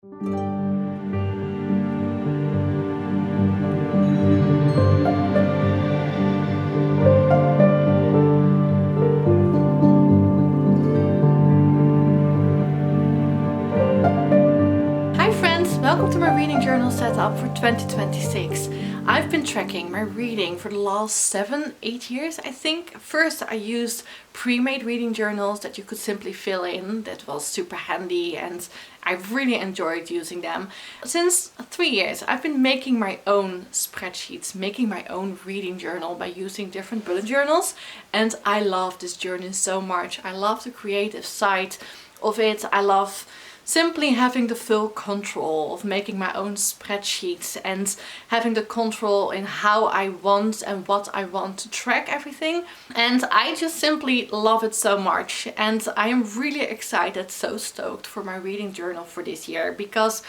Welcome to my reading journal setup for 2026. I've been tracking my reading for the last 7-8 years, I think. First I used pre-made reading journals that you could simply fill in. That was super handy and I really enjoyed using them. Since 3 years I've been making my own spreadsheets, making my own reading journal by using different bullet journals, and I love this journey so much. I love the creative side of it. I love simply having the full control of making my own spreadsheets and having the control in how I want and what I want to track everything. And I just simply love it so much. And I am really excited, so stoked for my reading journal for this year, because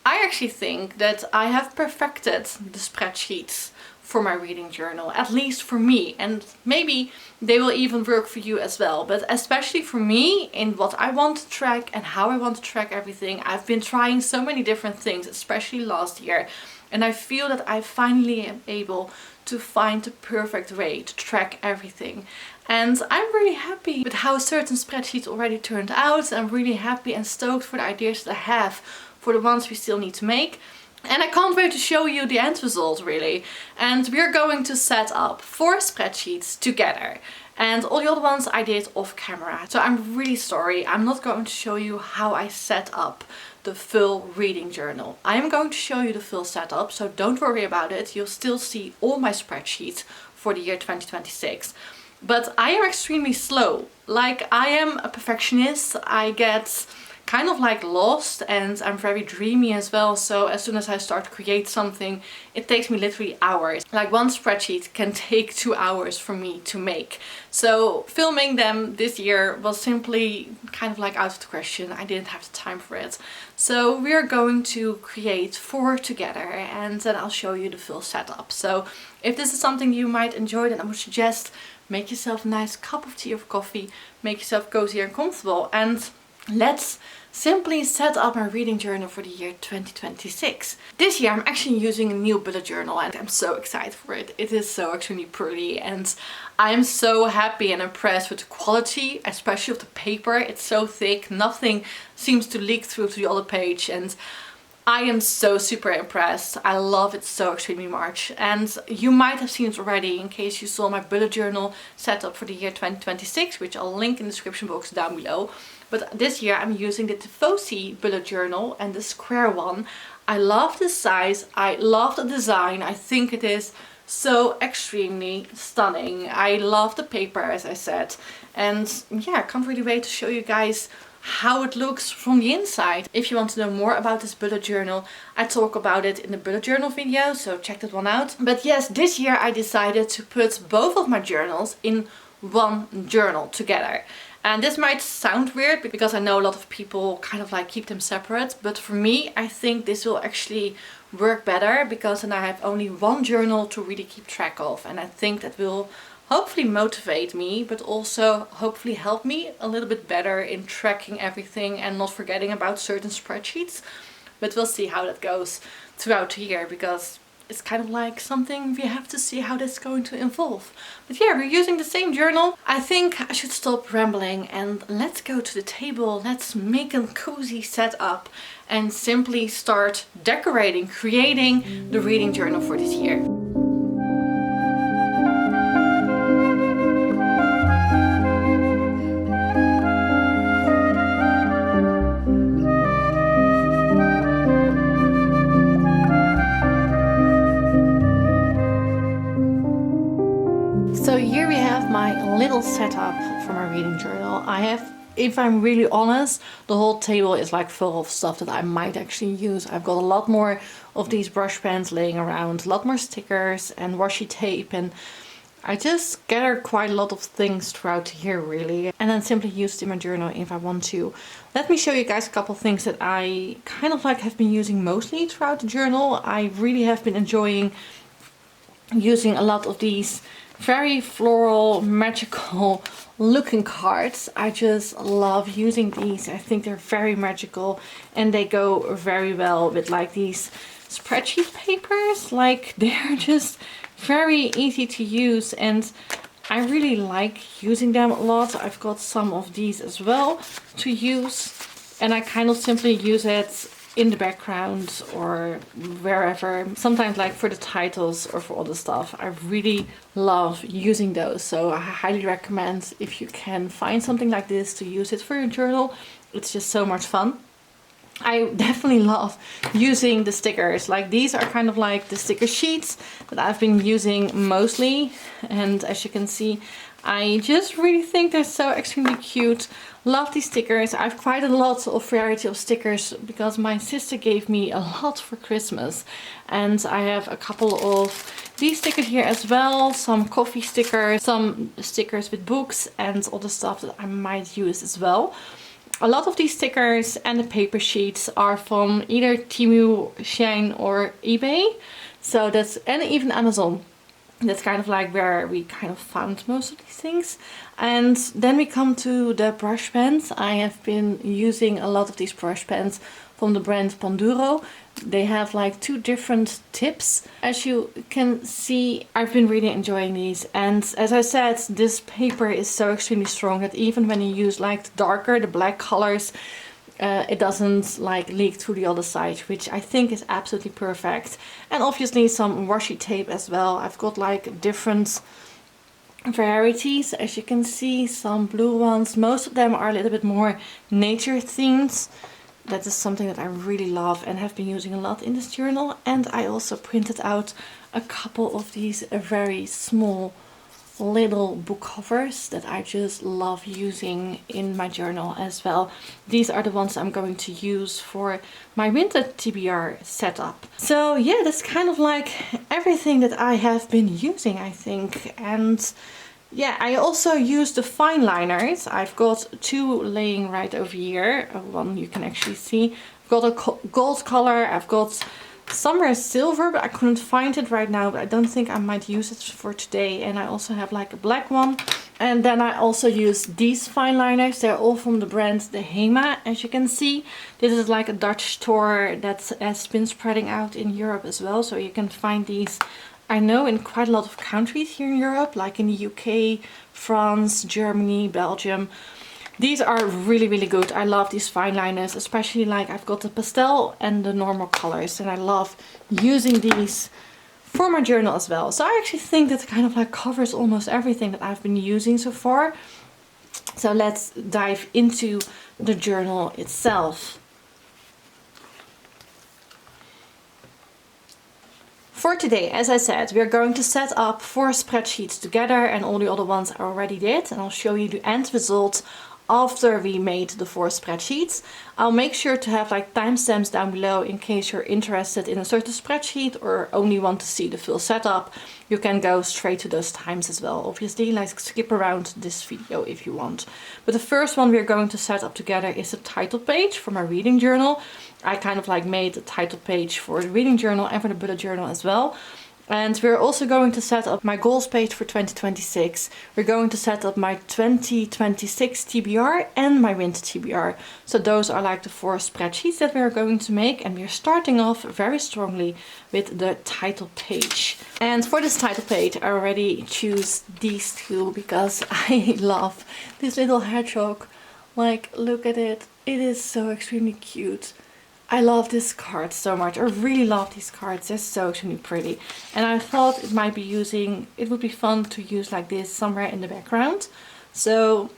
I actually think that I have perfected the spreadsheets for my reading journal, at least for me, and maybe they will even work for you as well, but especially for me in what I want to track and how I want to track everything. I've been trying so many different things, especially last year, and I feel that I finally am able to find the perfect way to track everything. And I'm really happy with how certain spreadsheets already turned out. I'm really happy and stoked for the ideas that I have for the ones we still need to make. And I can't wait to show you the end result, really. And we're going to set up 4 spreadsheets together. And all the other ones I did off camera. So I'm really sorry, I'm not going to show you how I set up the full reading journal. I am going to show you the full setup, so don't worry about it. You'll still see all my spreadsheets for the year 2026. But I am extremely slow. Like, I am a perfectionist. I get kind of like lost, and I'm very dreamy as well, so as soon as I start to create something, it takes me literally hours. Like, one spreadsheet can take 2 hours for me to make. So filming them this year was simply kind of like out of the question. I didn't have the time for it. So we are going to create 4 together, and then I'll show you the full setup. So if this is something you might enjoy, then I would suggest make yourself a nice cup of tea or coffee, make yourself cozy and comfortable, and let's simply set up my reading journal for the year 2026. This year I'm actually using a new bullet journal and I'm so excited for it. It is so extremely pretty and I'm so happy and impressed with the quality, especially of the paper. It's so thick, nothing seems to leak through to the other page, and I am so super impressed. I love it so extremely much, and you might have seen it already in case you saw my bullet journal setup for the year 2026, which I'll link in the description box down below. But this year I'm using the Tifosi bullet journal and the square one. I love the size, I love the design. I think it is so extremely stunning. I love the paper, as I said, and yeah, I can't really wait to show you guys how it looks from the inside. If you want to know more about this bullet journal, I talk about it in the bullet journal video, so check that one out. But yes, this year I decided to put both of my journals in one journal together. And this might sound weird because I know a lot of people kind of like keep them separate, but for me I think this will actually work better, because then I have only one journal to really keep track of, and I think that will hopefully motivate me, but also hopefully help me a little bit better in tracking everything and not forgetting about certain spreadsheets. But we'll see how that goes throughout the year, because it's kind of like something we have to see how that's going to evolve. But yeah, we're using the same journal. I think I should stop rambling and let's go to the table. Let's make a cozy setup and simply start decorating, creating the reading journal for this year. So here we have my little setup for my reading journal. I have, if I'm really honest, the whole table is like full of stuff that I might actually use. I've got a lot more of these brush pens laying around, a lot more stickers and washi tape, and I just gather quite a lot of things throughout the year, really, and then simply use it in my journal if I want to. Let me show you guys a couple of things that I kind of like have been using mostly throughout the journal. I really have been enjoying using a lot of these very floral, magical looking cards. I just love using these. I think they're very magical and they go very well with like these spreadsheet papers. Like they're just very easy to use and I really like using them a lot. I've got some of these as well to use and I kind of simply use it in the background or wherever, sometimes like for the titles or for other stuff. I really love using those, so I highly recommend if you can find something like this to use it for your journal. It's just so much fun. I definitely love using the stickers. Like these are kind of like the sticker sheets that I've been using mostly, and as you can see I just really think they're so extremely cute. Love these stickers. I have quite a lot of variety of stickers because my sister gave me a lot for Christmas, and I have a couple of these stickers here as well, some coffee stickers, some stickers with books and other stuff that I might use as well. A lot of these stickers and the paper sheets are from either Temu, Shein or eBay, so that's, and even Amazon. That's kind of like where we kind of found most of these things. And then we come to the brush pens. I have been using a lot of these brush pens from the brand Panduro. They have like 2 different tips. As you can see, I've been really enjoying these. And as I said, this paper is so extremely strong that even when you use like the darker, the black colors, it doesn't like leak through the other side, which I think is absolutely perfect. And obviously some washi tape as well. I've got like different varieties, as you can see, some blue ones. Most of them are a little bit more nature themed. That is something that I really love and have been using a lot in this journal. And I also printed out a couple of these very small little book covers that I just love using in my journal as well. These are the ones I'm going to use for my Winter TBR setup. So yeah, that's kind of like everything that I have been using, I think. And yeah, I also use the fine liners. I've got 2 laying right over here. One you can actually see. I've got a gold color. I've got somewhere silver, but I couldn't find it right now, but I don't think I might use it for today. And I also have like a black one. And then I also use these fine liners. They're all from the brand the Hema, as you can see. This is like a Dutch store that has been spreading out in Europe as well, so you can find these, I know, in quite a lot of countries here in Europe, like in the UK, France, Germany, Belgium. These are really, really good. I love these fine liners, especially like I've got the pastel and the normal colors, and I love using these for my journal as well. So I actually think that kind of like covers almost everything that I've been using so far. So let's dive into the journal itself. For today, as I said, we're going to set up 4 spreadsheets together, and all the other ones I already did, and I'll show you the end result after we made the 4 spreadsheets. I'll make sure to have like timestamps down below in case you're interested in a certain spreadsheet or only want to see the full setup. You can go straight to those times as well, obviously, like skip around this video if you want. But the first one we're going to set up together is a title page for my reading journal. I kind of like made a title page for the reading journal and for the bullet journal as well. And we're also going to set up my goals page for 2026. We're going to set up my 2026 TBR and my winter TBR. So those are like the 4 spreadsheets that we're going to make. And we're starting off very strongly with the title page. And for this title page, I already choose these 2 because I love this little hedgehog. Like, look at it. It is so extremely cute. I love this card so much. I really love these cards. They're so extremely pretty. And I thought it would be fun to use like this somewhere in the background. So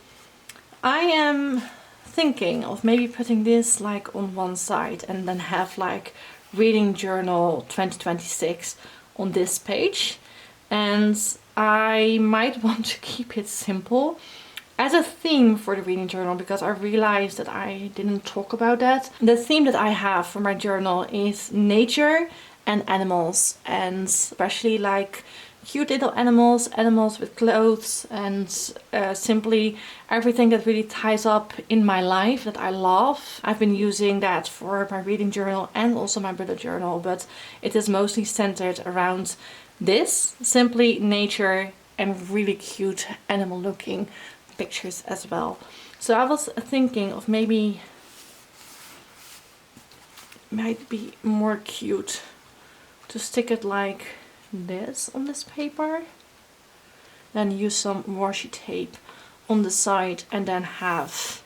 I am thinking of maybe putting this like on one side and then have like reading journal 2026 on this page. And I might want to keep it simple as a theme for the reading journal, because I realized that I didn't talk about that. The theme that I have for my journal is nature and animals, and especially like cute little animals, animals with clothes, and simply everything that really ties up in my life that I love. I've been using that for my reading journal and also my bullet journal, but it is mostly centered around This, simply nature and really cute animal looking pictures as well. So I was thinking of maybe might be more cute to stick it like this on this paper, then use some washi tape on the side, and then have,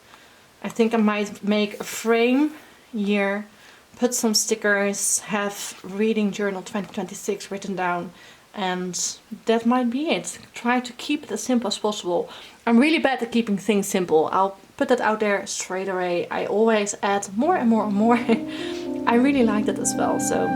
I think I might make a frame here, put some stickers, have reading journal 2026 written down, and that might be it. Try to keep it as simple as possible. I'm really bad at keeping things simple. I'll put that out there straight away. I always add more and more and more. I really like that as well, so.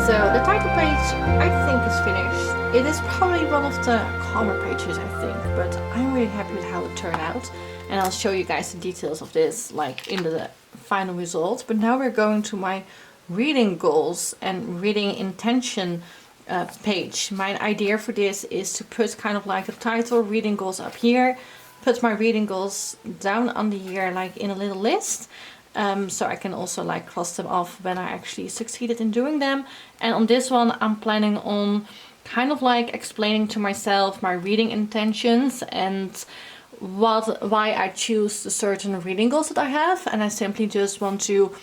So the title page I think is finished. It is probably one of the calmer pages I think, but I'm really happy with how it turned out. And I'll show you guys the details of this like in the final result. But now we're going to my reading goals and reading intention page. My idea for this is to put kind of like a title, reading goals up here, put my reading goals down under here like in a little list, so I can also like cross them off when I actually succeeded in doing them. And on this one I'm planning on kind of like explaining to myself my reading intentions and why I choose the certain reading goals that I have. And I simply just want to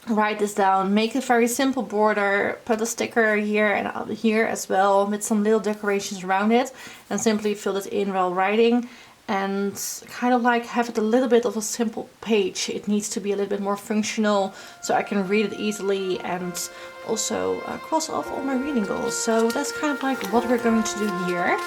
write this down, make a very simple border, put a sticker here and here as well with some little decorations around it, and simply fill it in while writing, and kind of like have it a little bit of a simple page. It needs to be a little bit more functional so I can read it easily and also cross off all my reading goals. So that's kind of like what we're going to do here.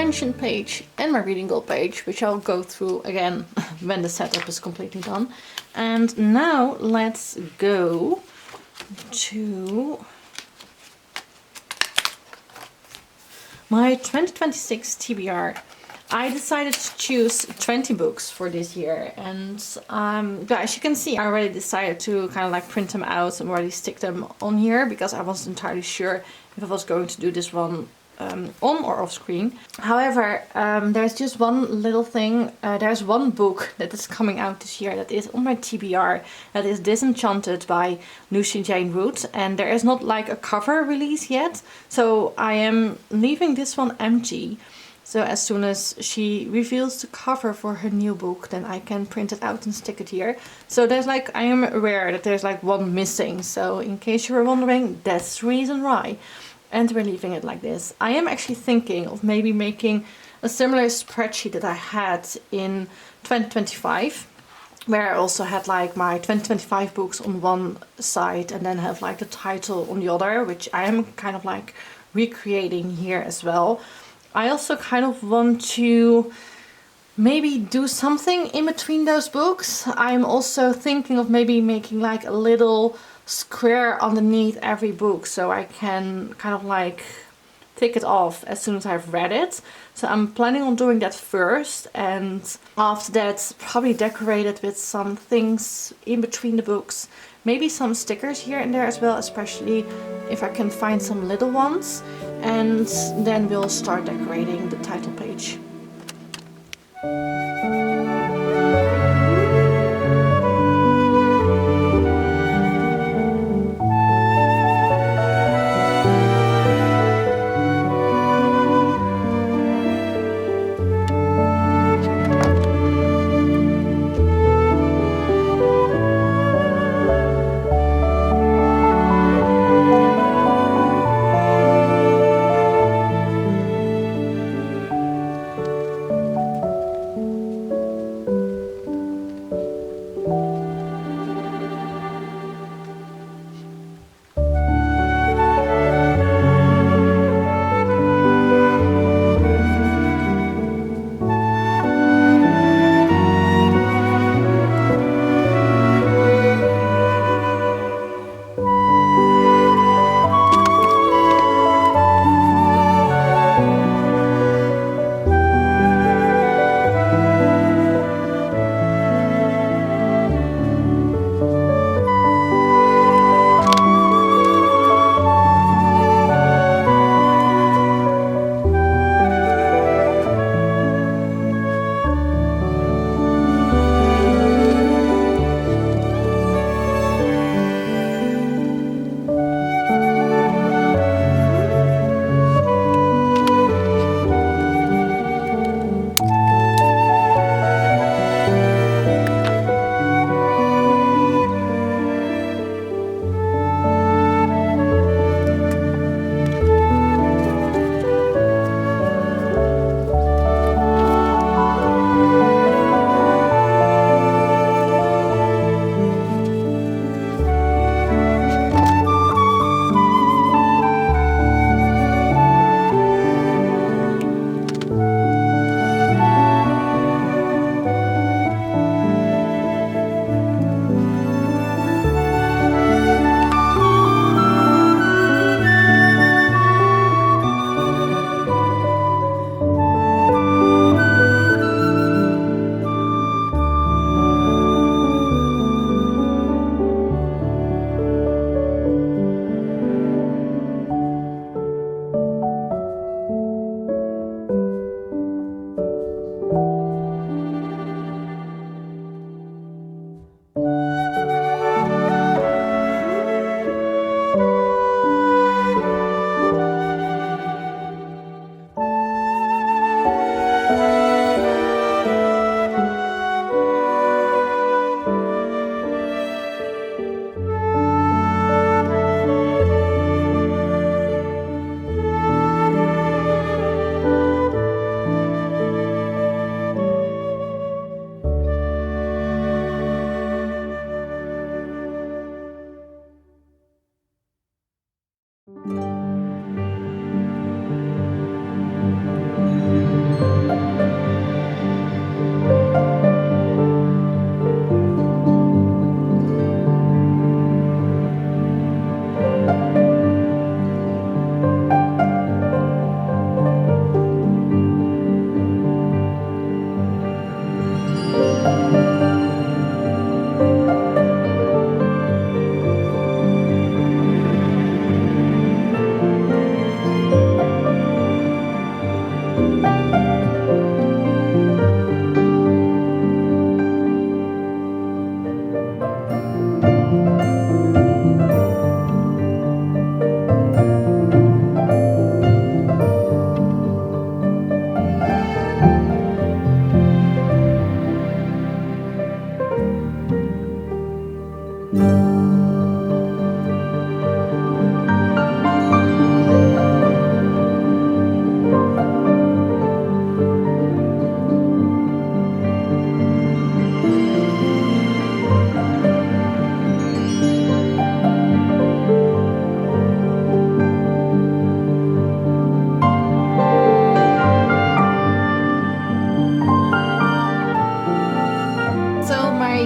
intention page and my reading goal page, which I'll go through again when the setup is completely done. And now let's go to my 2026 TBR. I decided to choose 20 books for this year, and as you can see, I already decided to kind of like print them out and already stick them on here because I wasn't entirely sure if I was going to do this one on or off screen. However, there's just one little thing. There's one book that is coming out this year that is on my TBR, that is Disenchanted by Lucy Jane Root, and there is not like a cover release yet, so I am leaving this one empty. So as soon as she reveals the cover for her new book, then I can print it out and stick it here. So there's like, I am aware that there's like one missing, so in case you were wondering, that's the reason why. And we're leaving it like this. I am actually thinking of maybe making a similar spreadsheet that I had in 2025, where I also had like my 2025 books on one side and then have like the title on the other, which I am kind of like recreating here as well. I also kind of want to maybe do something in between those books. I'm also thinking of maybe making like a little square underneath every book so I can kind of like tick it off as soon as I've read it. So I'm planning on doing that first, and after that probably decorate it with some things in between the books. Maybe some stickers here and there as well, especially if I can find some little ones. And then we'll start decorating the title page.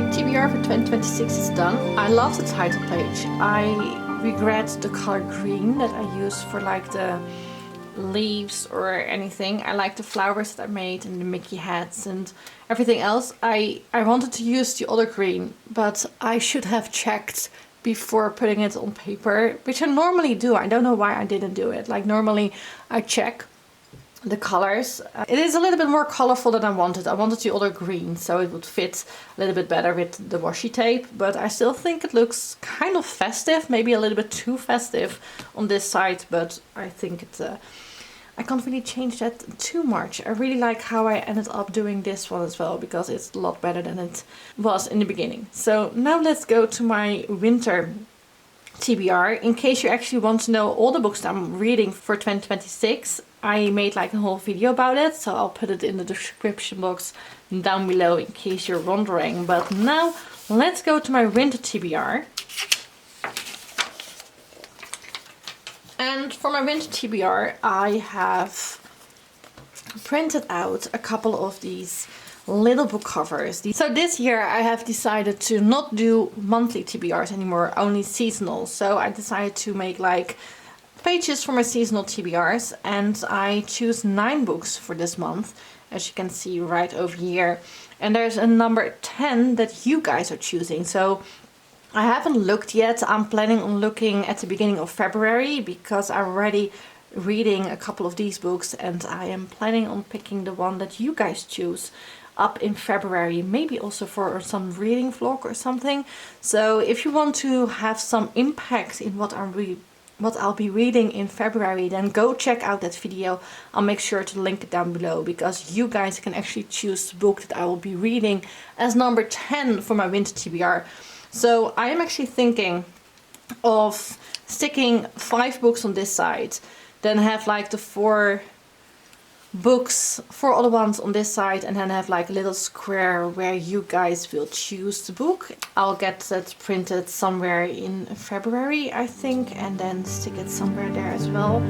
TBR for 2026 is done. I love the title page. I regret the color green that I use for like the leaves or anything. I like the flowers that I made and the Mickey hats and everything else. I wanted to use the other green, but I should have checked before putting it on paper, which I normally do. I don't know why I didn't do it. Like normally I check the colors. It is a little bit more colorful than I wanted. I wanted the other green so it would fit a little bit better with the washi tape, but I still think it looks kind of festive, maybe a little bit too festive on this side, but I think it's I can't really change that too much. I really like how I ended up doing this one as well, because it's a lot better than it was in the beginning. So now let's go to my winter TBR. In case you actually want to know all the books that I'm reading for 2026, I made like a whole video about it, so I'll put it in the description box down below in case you're wondering. But now let's go to my winter TBR. And for my winter TBR I have printed out a couple of these little book covers. So this year I have decided to not do monthly TBRs anymore, only seasonal. So I decided to make like pages for my seasonal TBRs, and I choose 9 books for this month, as you can see right over here. And there's a number 10 that you guys are choosing. So I haven't looked yet. I'm planning on looking at the beginning of February, because I'm already reading a couple of these books and I am planning on picking the one that you guys choose up in February, maybe also for some reading vlog or something. So if you want to have some impact in what I'll be reading in February, then go check out that video. I'll make sure to link it down below, because you guys can actually choose the book that I will be reading as number 10 for my winter TBR. So I am actually thinking of sticking 5 books on this side, then have like the 4 other ones on this side, and then have like a little square where you guys will choose the book. I'll get that printed somewhere in February, I think, and then stick it somewhere there as well.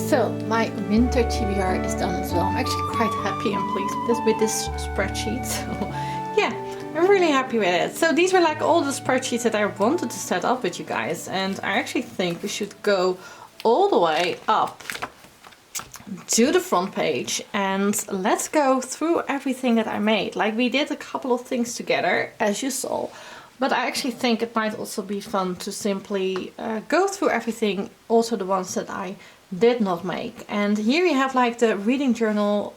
So my winter TBR is done as well. I'm actually quite happy and pleased with this spreadsheet. So yeah, I'm really happy with it. So these were like all the spreadsheets that I wanted to set up with you guys, and I actually think we should go all the way up to the front page and let's go through everything that I made. Like, we did a couple of things together, as you saw, but I actually think it might also be fun to simply go through everything, also the ones that I did not make. And here we have like the reading journal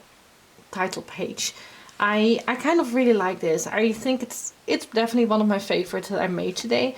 title page. I kind of really like this. I think it's definitely one of my favorites that I made today.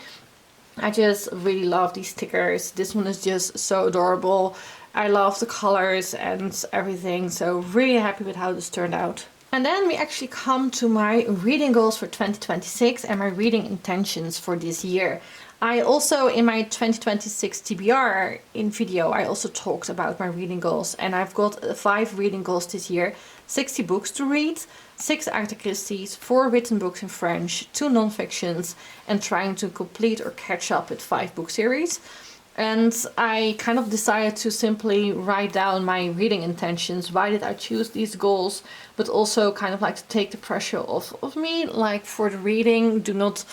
I just really love these stickers. This one is just so adorable. I love the colors and everything, so really happy with how this turned out. And then we actually come to my reading goals for 2026 and my reading intentions for this year. I also, in my 2026 TBR video, I also talked about my reading goals, and I've got 5 reading goals this year. 60 books to read, 6 Agatha Christie's, 4 written books in French, 2 non-fictions, and trying to complete or catch up with 5 book series. And I kind of decided to simply write down my reading intentions. Why did I choose these goals? But also kind of like to take the pressure off of me. Like, for the reading, do not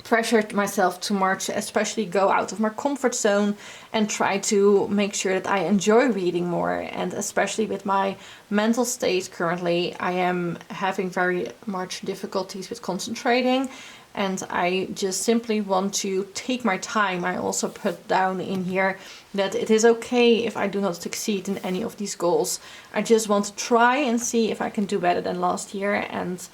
pressure myself too much, especially go out of my comfort zone and try to make sure that I enjoy reading more. And especially with my mental state currently, I am having very much difficulties with concentrating. And I just simply want to take my time. I also put down in here that it is okay if I do not succeed in any of these goals. I just want to try and see if I can do better than last year and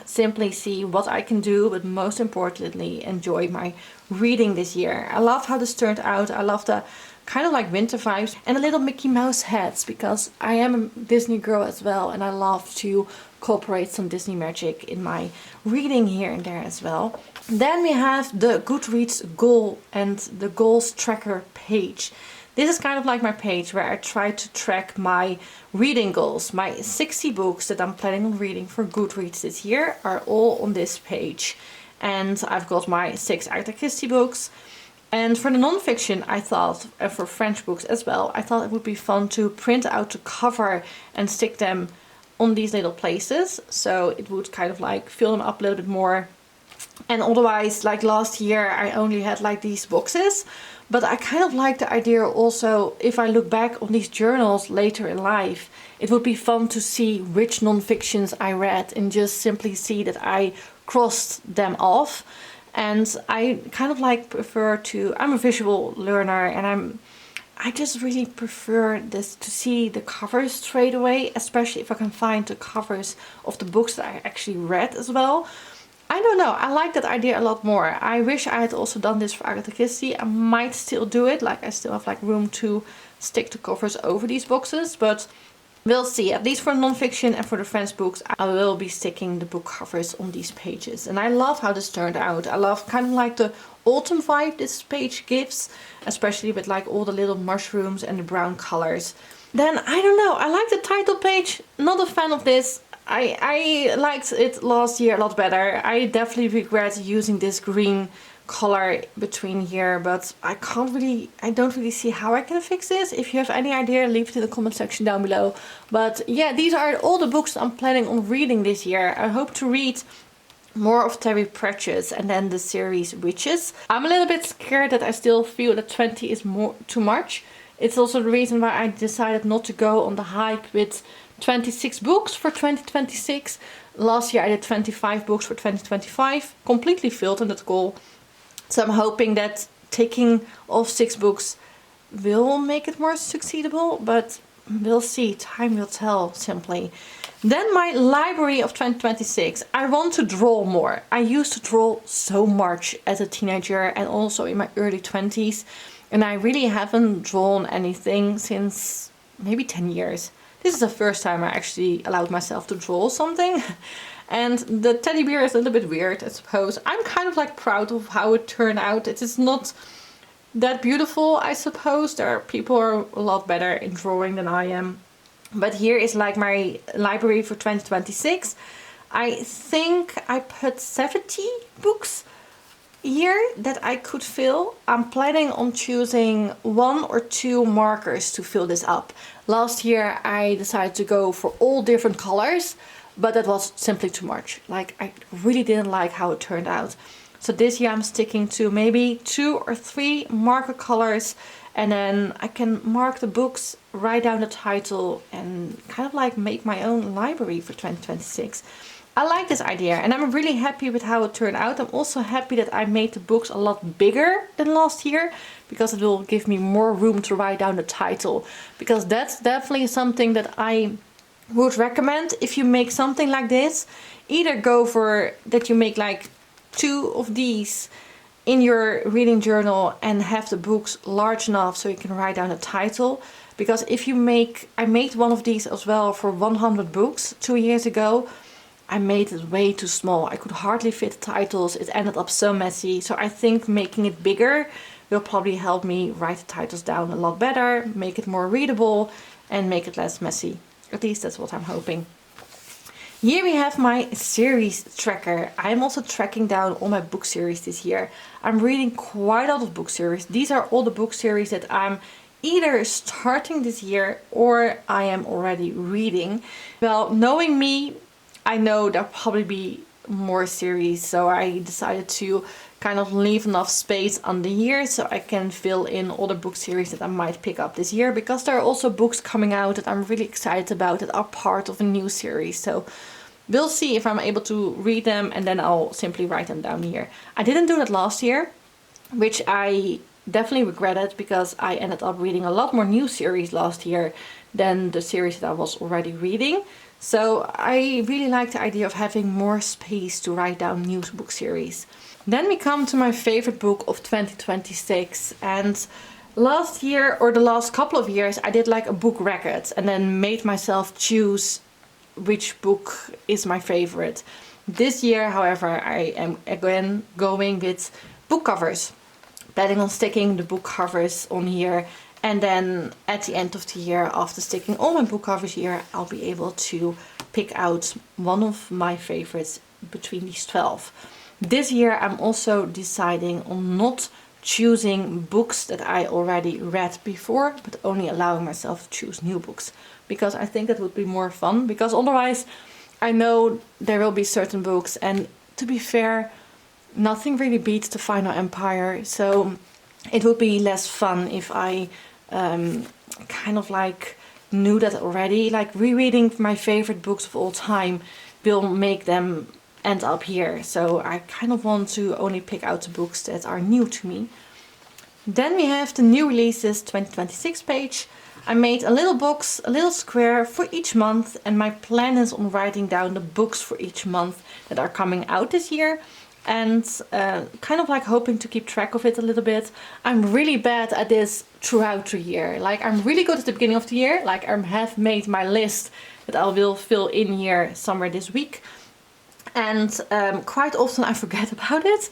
simply see what I can do, but most importantly, enjoy my reading this year. I love how this turned out. I love the kind of like winter vibes and the little Mickey Mouse hats, because I am a Disney girl as well, and I love to incorporate some Disney magic in my reading here and there as well. Then we have the Goodreads goal and the goals tracker page. This is kind of like my page where I try to track my reading goals. My 60 books that I'm planning on reading for Goodreads this year are all on this page. And I've got my 6 Agatha Christie books. And for the non-fiction, I thought, and for French books as well, I thought it would be fun to print out the cover and stick them on these little places. So it would kind of like fill them up a little bit more. And otherwise, like last year, I only had like these boxes. But I kind of like the idea also, if I look back on these journals later in life, it would be fun to see which non-fictions I read and just simply see that I crossed them off. And I kind of like prefer to, I'm a visual learner, and I just really prefer this to see the covers straight away, especially if I can find the covers of the books that I actually read as well. I don't know, I like that idea a lot more. I wish I had also done this for Agatha Christie. I might still do it, like I still have like room to stick the covers over these boxes, but we'll see. At least for non-fiction and for the French books, I will be sticking the book covers on these pages. And I love how this turned out. I love kind of like the autumn vibe this page gives, especially with like all the little mushrooms and the brown colors. Then, I don't know, I like the title page. Not a fan of this. I liked it last year a lot better. I definitely regret using this green color between here, but I don't really see how I can fix this. If you have any idea, leave it in the comment section down below. But yeah, these are all the books I'm planning on reading this year. I hope to read more of Terry Pratchett's and then the series Witches. I'm a little bit scared that I still feel that 20 is too much. It's also the reason why I decided not to go on the hype with 26 books for 2026. Last year I did 25 books for 2025. Completely failed on that goal. So I'm hoping that taking off 6 books will make it more succeedable, but we'll see. Time will tell, simply. Then my library of 2026. I want to draw more. I used to draw so much as a teenager and also in my early 20s. And I really haven't drawn anything since maybe 10 years. This is the first time I actually allowed myself to draw something. And the teddy bear is a little bit weird, I suppose. I'm kind of like proud of how it turned out. It is not that beautiful, I suppose. There are people who are a lot better in drawing than I am. But here is like my library for 2026. I think I put 70 books. year that I could fill, I'm planning on choosing 1 or 2 markers to fill this up. Last year I decided to go for all different colors, but that was simply too much. Like, I really didn't like how it turned out. So this year I'm sticking to maybe 2 or 3 marker colors, and then I can mark the books, write down the title, and kind of like make my own library for 2026. I like this idea, and I'm really happy with how it turned out. I'm also happy that I made the books a lot bigger than last year, because it will give me more room to write down the title. Because that's definitely something that I would recommend if you make something like this. Either go for that you make like 2 of these in your reading journal and have the books large enough so you can write down a title. Because if you make, I made one of these as well for 100 books 2 years ago. I made it way too small. I could hardly fit titles. It ended up so messy. So I think making it bigger will probably help me write the titles down a lot better, make it more readable, and make it less messy. At least that's what I'm hoping. Here we have my series tracker. I'm also tracking down all my book series this year. I'm reading quite a lot of book series. These are all the book series that I'm either starting this year or I am already reading. Well, knowing me, I know there'll probably be more series, so I decided to kind of leave enough space on the year so I can fill in all the book series that I might pick up this year, because there are also books coming out that I'm really excited about that are part of a new series. So we'll see if I'm able to read them, and then I'll simply write them down here. I didn't do that last year, which I definitely regretted, because I ended up reading a lot more new series last year than the series that I was already reading. So I really like the idea of having more space to write down new book series. Then we come to my favorite book of 2026, and last year, or the last couple of years, I did like a book record and then made myself choose which book is my favorite. This year, however, I am again going with book covers, planning on sticking the book covers on here. And then at the end of the year, after sticking all my book covers here, I'll be able to pick out one of my favorites between these 12. This year I'm also deciding on not choosing books that I already read before, but only allowing myself to choose new books. Because I think that would be more fun, because otherwise I know there will be certain books, and to be fair, nothing really beats The Final Empire. So it would be less fun if I kind of like knew that already. Like, rereading my favorite books of all time will make them end up here. So I kind of want to only pick out the books that are new to me. Then we have the new releases 2026 page. I made a little box, a little square for each month, and my plan is on writing down the books for each month that are coming out this year. And kind of like hoping to keep track of it a little bit. I'm really bad at this throughout the year. Like, I'm really good at the beginning of the year. Like, I have made my list that I will fill in here somewhere this week. And quite often I forget about it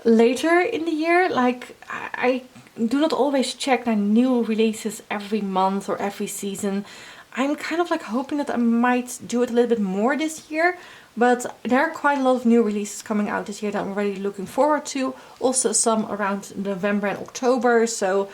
later in the year. Like, I do not always check my new releases every month or every season. I'm kind of like hoping that I might do it a little bit more this year. But there are quite a lot of new releases coming out this year that I'm really looking forward to. Also some around November and October. So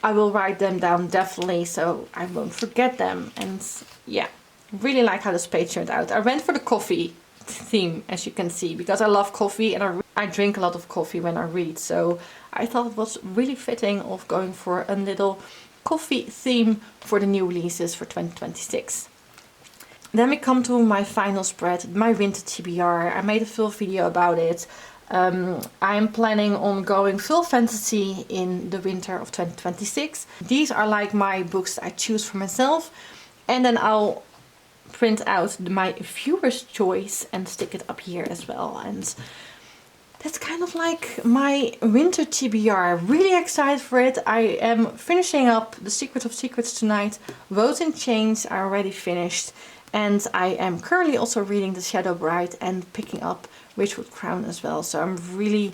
I will write them down definitely, so I won't forget them. And yeah, really like how this page turned out. I went for the coffee theme, as you can see, because I love coffee and I drink a lot of coffee when I read. So I thought it was really fitting of going for a little coffee theme for the new releases for 2026. Then we come to my final spread, my Winter TBR. I made a full video about it. I'm planning on going full fantasy in the winter of 2026. These are like my books that I choose for myself. And then I'll print out my viewer's choice and stick it up here as well. And that's kind of like my Winter TBR. Really excited for it. I am finishing up The Secret of Secrets tonight. Woes in Chains are already finished. And I am currently also reading The Shadow Bride and picking up Witchwood Crown as well. So I'm really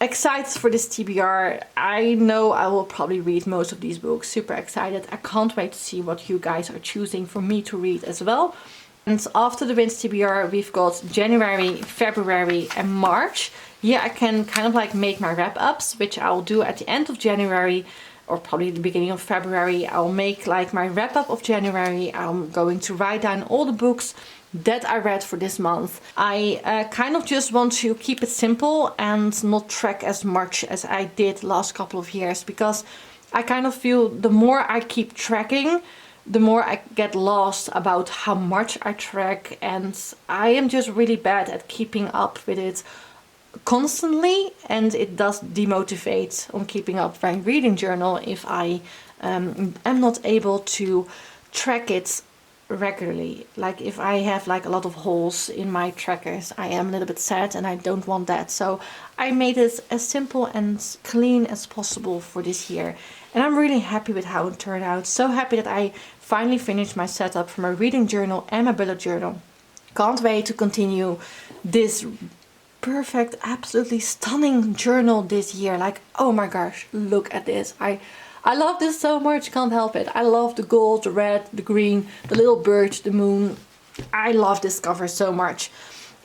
excited for this TBR. I know I will probably read most of these books. Super excited. I can't wait to see what you guys are choosing for me to read as well. And after the Winter TBR, we've got January, February and March. Here I can kind of like make my wrap-ups, which I'll do at the end of January or probably the beginning of February. I'll make like my wrap-up of January. I'm going to write down all the books that I read for this month. I kind of just want to keep it simple and not track as much as I did last couple of years, because I kind of feel the more I keep tracking, the more I get lost about how much I track, and I am just really bad at keeping up with it constantly, and it does demotivate on keeping up my reading journal if I am not able to track it regularly. Like if I have like a lot of holes in my trackers, I am a little bit sad and I don't want that. So I made it as simple and clean as possible for this year, and I'm really happy with how it turned out. So happy that I finally finished my setup for my reading journal and my bullet journal. Can't wait to continue this perfect, absolutely stunning journal this year. Like, oh my gosh, look at this. I love this so much, can't help it. I love the gold, the red, the green, the little bird, the moon. I love this cover so much.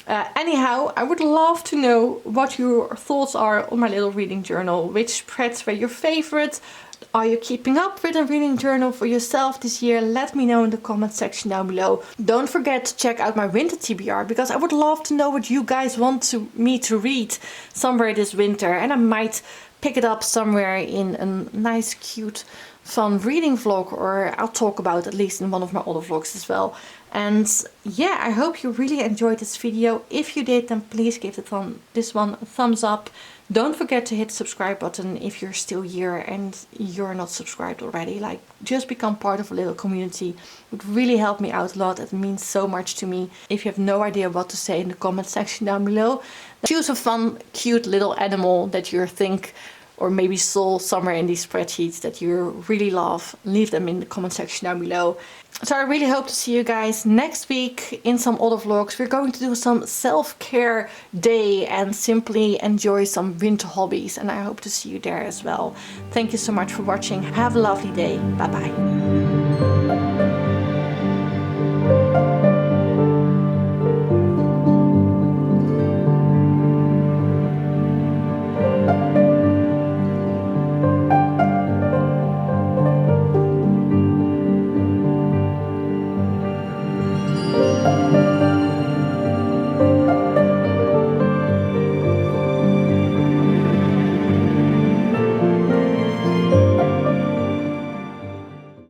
Anyhow, I would love to know what your thoughts are on my little reading journal. Which spreads were your favorite? Are you keeping up with a reading journal for yourself this year? Let me know in the comment section down below. Don't forget to check out my Winter TBR, because I would love to know what you guys want me to read somewhere this winter, and I might pick it up somewhere in a nice, cute, fun reading vlog, or I'll talk about it at least in one of my other vlogs as well. And yeah, I hope you really enjoyed this video. If you did, then please give this one a thumbs up. Don't forget to hit the subscribe button if you're still here and you're not subscribed already. Like, just become part of a little community. It would really help me out a lot. It means so much to me. If you have no idea what to say in the comment section down below, choose a fun, cute little animal that you think or maybe saw somewhere in these spreadsheets that you really love. Leave them in the comment section down below. So I really hope to see you guys next week in some other vlogs. We're going to do some self-care day and simply enjoy some winter hobbies, and I hope to see you there as well. Thank you so much for watching. Have a lovely day. Bye bye.